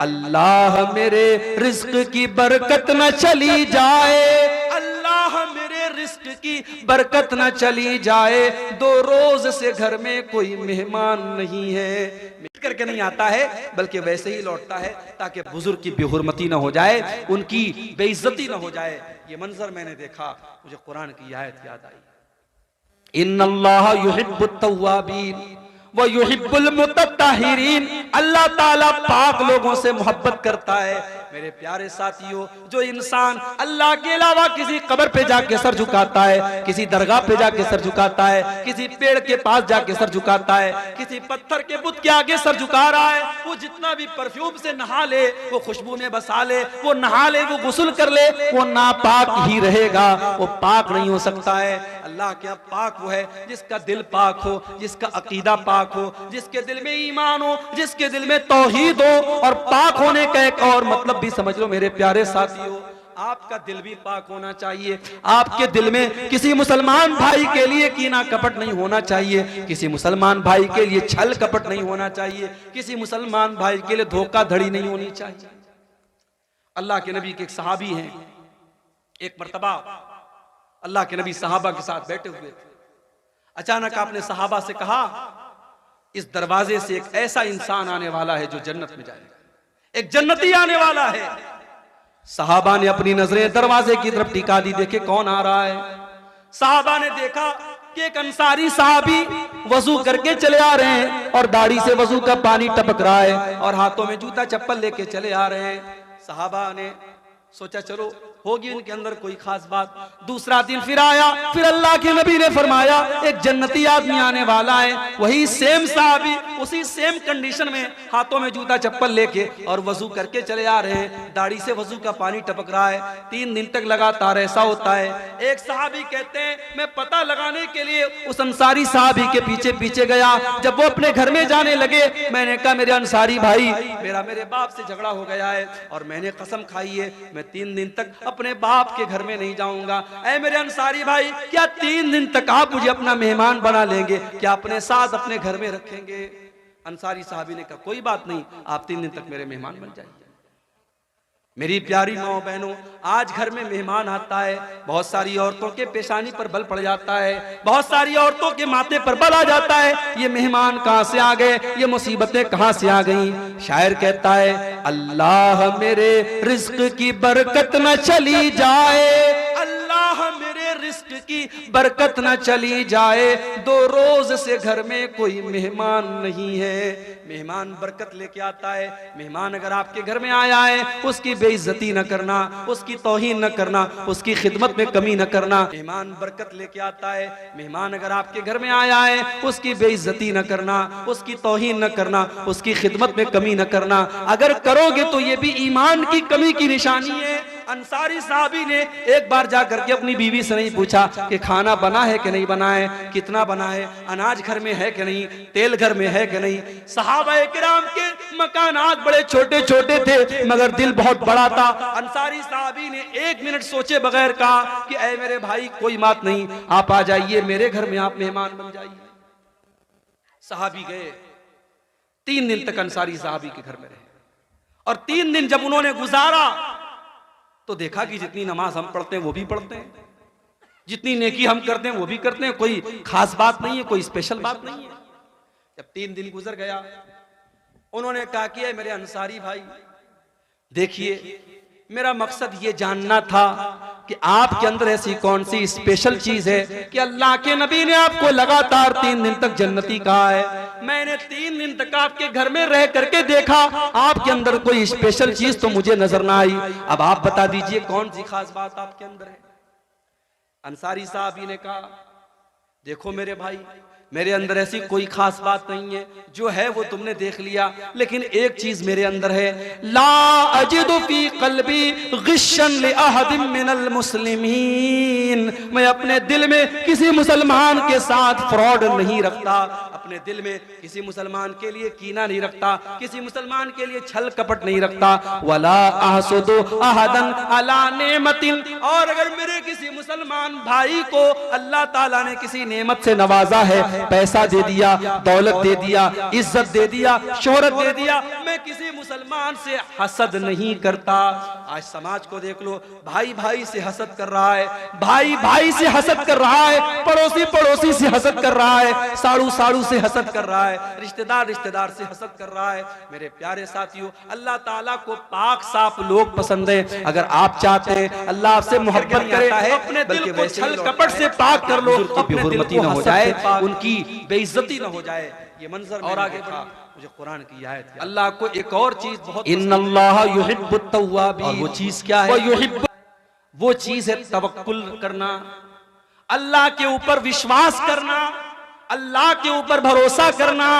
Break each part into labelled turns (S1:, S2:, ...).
S1: अल्लाह मेरे रिस्क की बरकत न चली जाए, अल्लाह मेरे रिस्क की बरकत न चली जाए, 2 रोज से घर में कोई मेहमान नहीं है। मिल करके नहीं आता है बल्कि वैसे ही लौटता है ताकि बुजुर्ग की बेहुरमती न हो जाए, उनकी बेइज्जती न हो जाए। ये मंजर मैंने देखा, मुझे कुरान की आयत याद आई, इन्नल्लाह युहिब्बुत तव्वाबीन व युहिब्बुल मुतत्ताहिरीन। अल्लाह ताला पाक लोगों से मोहब्बत करता है। मेरे प्यारे साथियों, जो इंसान अल्लाह के अलावा किसी कब्र पे जाके सर झुकाता है, किसी दरगाह पे जाके सर झुकाता है, किसी पेड़ के पास जाके सर झुकाता है, किसी पत्थर के बुत के आगे सर झुका रहा है, वो जितना भी परफ्यूम से नहा ले, वो खुशबू में बसा ले, वो नहा ले, वो गुस्ल कर ले, वो नापाक ही रहेगा, वो पाक नहीं हो सकता है। अल्लाह के पाक वो है जिसका दिल पाक हो, जिसका अकीदा पाक हो, जिसके दिल में ईमान हो, जिसके दिल में तौहीद हो। और पाक होने का एक और मतलब भी समझ लो मेरे प्यारे साथियों, आपका दिल भी पाक होना चाहिए। आपके दिल में किसी मुसलमान भाई के लिए कीना कपट नहीं होना चाहिए, किसी मुसलमान भाई के लिए छल कपट नहीं होना चाहिए, किसी मुसलमान भाई के लिए धोखाधड़ी नहीं होनी चाहिए। अल्लाह के नबी के एक सहाबी हैं, एक मर्तबा अल्लाह के नबी सहाबा के साथ बैठे हुए थे। अचानक आपने सहाबा से कहा, इस दरवाजे से एक ऐसा इंसान आने वाला है जो जन्नत में जाएगा, एक जन्नती आने वाला है। सहाबा ने अपनी नजरें दरवाजे की तरफ टिका दी, देखे कौन आ रहा है। सहाबा ने देखा कि एक अंसारी साहबी वजू करके चले आ रहे हैं और दाढ़ी से वजू का पानी टपक रहा है और हाथों में जूता चप्पल लेके चले आ रहे हैं। सहाबा ने सोचा चलो होगी उनके अंदर कोई खास बात। दूसरा दिन फिर आया, फिर अल्लाह के नबी ने फरमाया एक जन्नती आदमी आने वाला है। वही सेम साहबी उसी सेम कंडीशन में हाथों में जूता चप्पल लेके और वजू करके चले आ रहे हैं, दाढ़ी से वजू का पानी टपक रहा है। 3 दिन तक लगातार ऐसा होता है। एक साहबी कहते हैं मैं पता लगाने के लिए उस अंसारी साहबी के पीछे पीछे गया। जब वो अपने घर में जाने लगे, मैंने कहा मेरे अंसारी भाई, मेरे बाप से झगड़ा हो गया है और मैंने कसम खाई है मैं 3 दिन तक अपने बाप के घर में नहीं जाऊंगा। ऐ मेरे अंसारी भाई, क्या 3 दिन तक आप मुझे अपना मेहमान बना लेंगे, क्या अपने साथ अपने घर में रखेंगे? अंसारी साहबी ने कहा कोई बात नहीं, आप 3 दिन तक मेरे मेहमान बन जाइए। मेरी प्यारी माओ बहनों, आज घर में मेहमान आता है, बहुत सारी औरतों के पेशानी पर बल पड़ जाता है, बहुत सारी औरतों के माथे पर बल आ जाता है। ये मेहमान कहां से आ गए, ये मुसीबतें कहां से आ गई? शायर कहता है अल्लाह मेरे रिस्क की बरकत न चली जाए, अल्लाह मेरे रिस्क की बरकत न चली जाए, 2 रोज से घर में कोई मेहमान नहीं है। मेहमान बरकत लेके आता है। मेहमान अगर आपके घर में आया है, उसकी बेइज्जती न करना, उसकी तौहीन न करना, उसकी खिदमत में कमी न करना। मेहमान बरकत लेके आता है। मेहमान अगर आपके घर में आया है, उसकी बेइज्जती न करना, उसकी तौहीन न करना, उसकी खिदमत में कमी न करना। अगर करोगे तो ये भी ईमान की कमी की निशानी है। अंसारी साहबी ने एक बार जाकर के अपनी बीवी से नहीं पूछा कि खाना बना है कि नहीं बना है, कितना बना है, अनाज घर में है कि नहीं, तेल घर में है कि नहीं। सहाबाए किराम के मकानात बड़े छोटे छोटे थे मगर दिल बहुत बड़ा था। अंसारी साहबी ने 1 मिनट सोचे बगैर कहा कि ऐ मेरे भाई कोई बात नहीं, आप आ जाइए मेरे घर में, आप मेहमान बन जाइए। साहबी गए, 3 दिन तक अंसारी साहबी के घर में रहे और 3 दिन जब उन्होंने गुजारा तो देखा कि जितनी नमाज हम पढ़ते हैं वो भी पढ़ते हैं, जितनी नेकी हम करते हैं वो भी करते हैं, कोई खास बात नहीं है, कोई स्पेशल बात नहीं है। जब 3 दिन गुजर गया, उन्होंने कहा कि मेरे अंसारी भाई देखिए, मेरा मकसद ये जानना था कि आपके अंदर ऐसी कौन सी स्पेशल चीज है कि अल्लाह के नबी ने आपको लगातार 3 दिन तक जन्नती कहा है। मैंने 3 दिन तक आपके घर में रह करके देखा, आपके अंदर कोई स्पेशल चीज तो मुझे नजर ना आई। अब आप बता दीजिए कौन सी खास बात आपके अंदर है। अंसारी साहब ने कहा देखो मेरे भाई, मेरे अंदर ऐसी कोई खास बात नहीं है, जो है वो तुमने देख लिया, लेकिन एक चीज मेरे अंदर है, ला अजिदु फी क़ल्बी गिश्शन लि अहदिन मिनल मुस्लिमीन। मैं अपने दिल में किसी मुसलमान के साथ फ्रॉड नहीं रखता, अपने दिल में किसी मुसलमान के लिए कीना नहीं रखता, किसी मुसलमान के लिए छल कपट नहीं रखता। वला अहसुदु अहदन अला नेमतिन, और अगर मेरे किसी मुसलमान भाई को अल्लाह ताला ने किसी नेमत से नवाजा है, पैसा दे दिया, दौलत दे दिया, इज्जत दे दिया, शोहरत दे दिया, मैं किसी मुसलमान से हसद नहीं करता। आज समाज को देख लो, भाई भाई से हसद कर रहा है, भाई भाई से हसद कर रहा है, पड़ोसी पड़ोसी से हसद कर रहा है, साड़ू साड़ू से हसद कर रहा है, रिश्तेदार रिश्तेदार से हसद कर रहा है। मेरे प्यारे साथियों, अल्लाह ताला को पाक साफ लोग पसंद है। अगर आप चाहते हैं अल्लाह आपसे मोहब्बत करे, अपने दिल को छल कपट से पाक कर लो, अपने दिल को न हो जाए, उनकी बेइज्जती न हो जाए। ये मंजर और आगे बढ़ा, मुझे कुरान की आयत है। अल्लाह को एक और चीज बहुत, इन्नल्लाह युहिब्बुत तव्वाबीन, और वो चीज क्या है? वो चीज है तवक्कुल करना, अल्लाह के ऊपर विश्वास करना, अल्लाह के ऊपर भरोसा करना।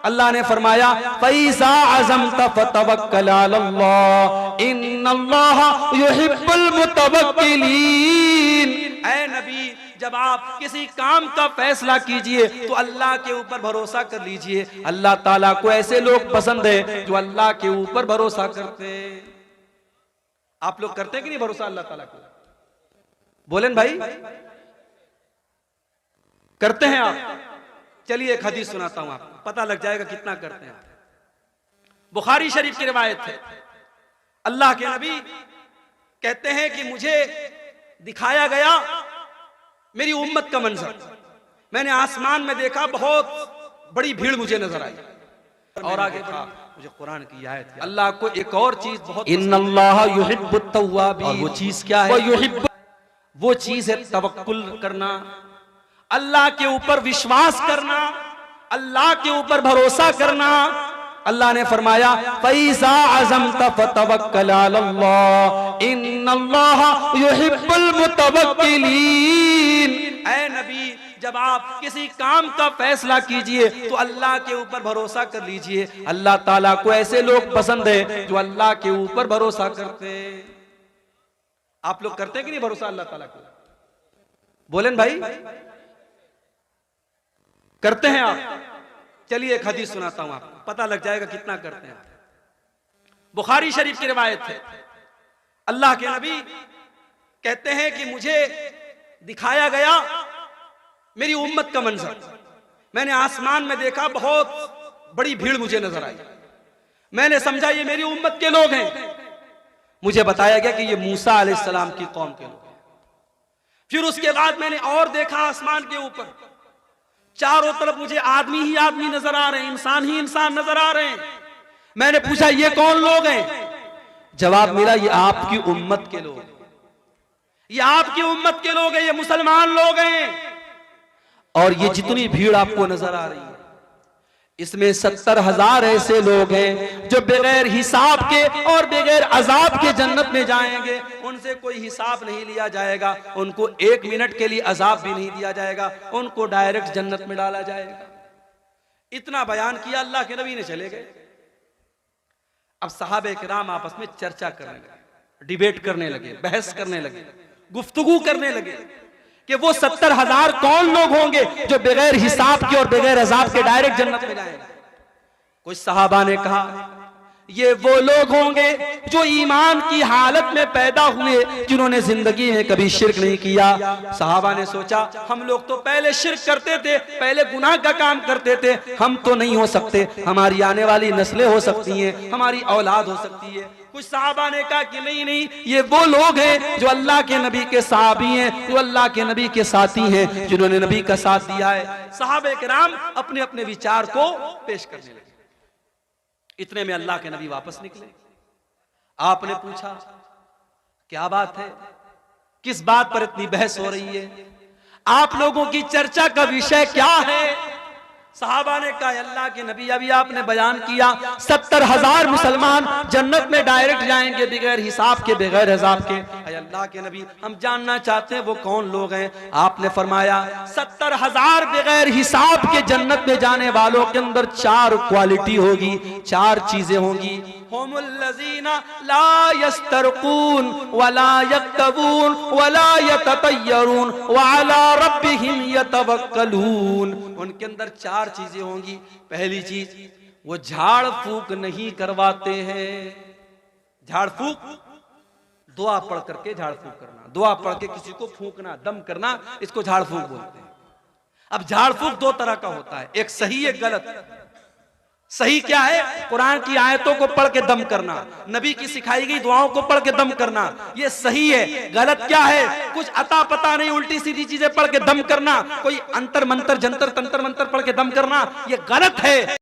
S1: अल्लाह ने फरमाया फैज़ा अज़मत फतवक्कल अलल्लाह इन्नल्लाह युहिब्बुल मुतवक्किलीन। ऐ नबी, जब आप किसी काम का फैसला कीजिए तो अल्लाह के ऊपर भरोसा कर लीजिए। अल्लाह ताला को ऐसे लोग पसंद है जो अल्लाह के ऊपर भरोसा करते हैं। आप लोग करते हैं कि नहीं भरोसा अल्लाह ताला को? बोलें भाई, करते हैं आप? चलिए एक हदीस सुनाता हूं, आपको पता लग जाएगा कितना करते हैं। बुखारी शरीफ की रिवायत है, अल्लाह के नबी कहते हैं कि मुझे दिखाया गया मेरी उम्मत का मंजर, मैंने आसमान में देखा, बहुत बड़ी भीड़ मुझे नजर आई। और आगे बढ़ा, मुझे कुरान की आयत है। अल्लाह को एक और चीज बहुत, इन्नल्लाह युहिब्बुत तव्वाबीन, और वो चीज क्या है? वो चीज है तवक्कुल करना, अल्लाह के ऊपर विश्वास करना, अल्लाह के ऊपर भरोसा करना। अल्लाह ने फरमाया फैज़ा अज़मत फतवक्कल अलल्लाह इन्नल्लाह युहिब्बुल मुतवक्किलीन। ऐ नबी, जब आप किसी काम का फैसला कीजिए तो अल्लाह के ऊपर भरोसा कर लीजिए। अल्लाह ताला को ऐसे लोग पसंद है जो अल्लाह के ऊपर भरोसा करते हैं। आप लोग करते हैं कि नहीं भरोसा अल्लाह ताला को? बोलें भाई, करते हैं आप? चलिए एक हदीस सुनाता हूं, आपको पता लग जाएगा कितना करते हैं। बुखारी शरीफ की रिवायत है, अल्लाह के नबी कहते हैं कि मुझे दिखाया गया मेरी उम्मत का मंजर, मैंने आसमान में देखा, बहुत बड़ी भीड़ मुझे नजर आई। मैंने समझा ये मेरी उम्मत के लोग हैं। मुझे बताया गया कि ये मूसा अलैहिस्सलाम की कौम के लोग हैं। फिर उसके बाद मैंने और देखा, आसमान के ऊपर चारों तरफ मुझे आदमी ही आदमी नजर आ रहे हैं, इंसान ही इंसान नजर आ रहे हैं। मैंने पूछा ये कौन लोग हैं? जवाब मिला ये आपकी उम्मत के लोग, ये आपकी उम्मत के लोग हैं, ये मुसलमान लोग हैं। और ये जितनी भीड़ आपको नजर आ रही है, इसमें 70,000 ऐसे लोग हैं जो बगैर हिसाब के और बगैर अजाब के जन्नत में जाएंगे। उनसे कोई हिसाब नहीं लिया जाएगा, उनको 1 मिनट के लिए अजाब भी नहीं दिया जाएगा, उनको डायरेक्ट जन्नत में डाला जाएगा। इतना बयान किया अल्लाह के नबी ने, चले गए। अब सहाबे किराम आपस में चर्चा करने लगे, डिबेट करने लगे, बहस करने लगे, गुफ्तगू करने लगे कि वो 70,000 कौन लोग होंगे जो बगैर हिसाब के और बगैर अजाब के डायरेक्ट जन्नत में जाएंगे। कुछ सहाबा ने कहा ये वो लोग होंगे जो ईमान की हालत में पैदा हुए, जिन्होंने जिंदगी में कभी शिर्क नहीं किया। सहाबा ने सोचा हम लोग तो पहले शिर्क करते थे, पहले गुनाह का काम करते थे, हम तो नहीं हो सकते, हमारी आने वाली नस्लें हो सकती हैं, हमारी औलाद हो सकती है। कुछ सहाबा ने कहा कि नहीं नहीं, ये वो लोग हैं जो अल्लाह के नबी के साहबी हैं, जो अल्लाह के नबी के साथी हैं, जिन्होंने नबी का साथ दिया है। सहाबे किराम अपने अपने विचार को पेश करने लगे। इतने में अल्लाह के नबी वापस निकले। आपने पूछा क्या बात है, किस बात पर इतनी बहस हो रही है, आप लोगों की चर्चा का विषय क्या है? सहाबा ने कहा अल्लाह के नबी अभी आपने बयान किया 70,000 मुसलमान जन्नत में डायरेक्ट जाएंगे बगैर हिसाब के, बगैर अजाब के। अल्लाह के नबी हम जानना चाहते हैं वो कौन लोग हैं। आपने फरमाया 70,000 बगैर हिसाब के जन्नत में जाने वालों के अंदर 4 क्वालिटी होगी, 4 चीजें होंगी। हुमुल्लज़ीना ला यस्तरकून वला यक्तवून वला यततय्यरून व अला रब्बिहिम यतवक्कलून। उनके अंदर 4 चीजें होंगी। पहली चीज, वो झाड़ फूक नहीं करवाते हैं। झाड़ फूक, दुआ पढ़ करके झाड़ फूक करना, दुआ पढ़ के किसी को फूकना, दम करना, इसको झाड़ फूक बोलते हैं। अब झाड़ फूक दो तरह का होता है, एक सही एक गलत। सही क्या है? कुरान की आयतों को पढ़ के दम करना, नबी की सिखाई गई दुआओं को पढ़ के दम करना, ये सही है। गलत क्या है? कुछ अता पता नहीं उल्टी सीधी चीजें पढ़ के दम करना, कोई अंतर मंतर जंतर तंत्र मंत्र पढ़ के दम करना, ये गलत है।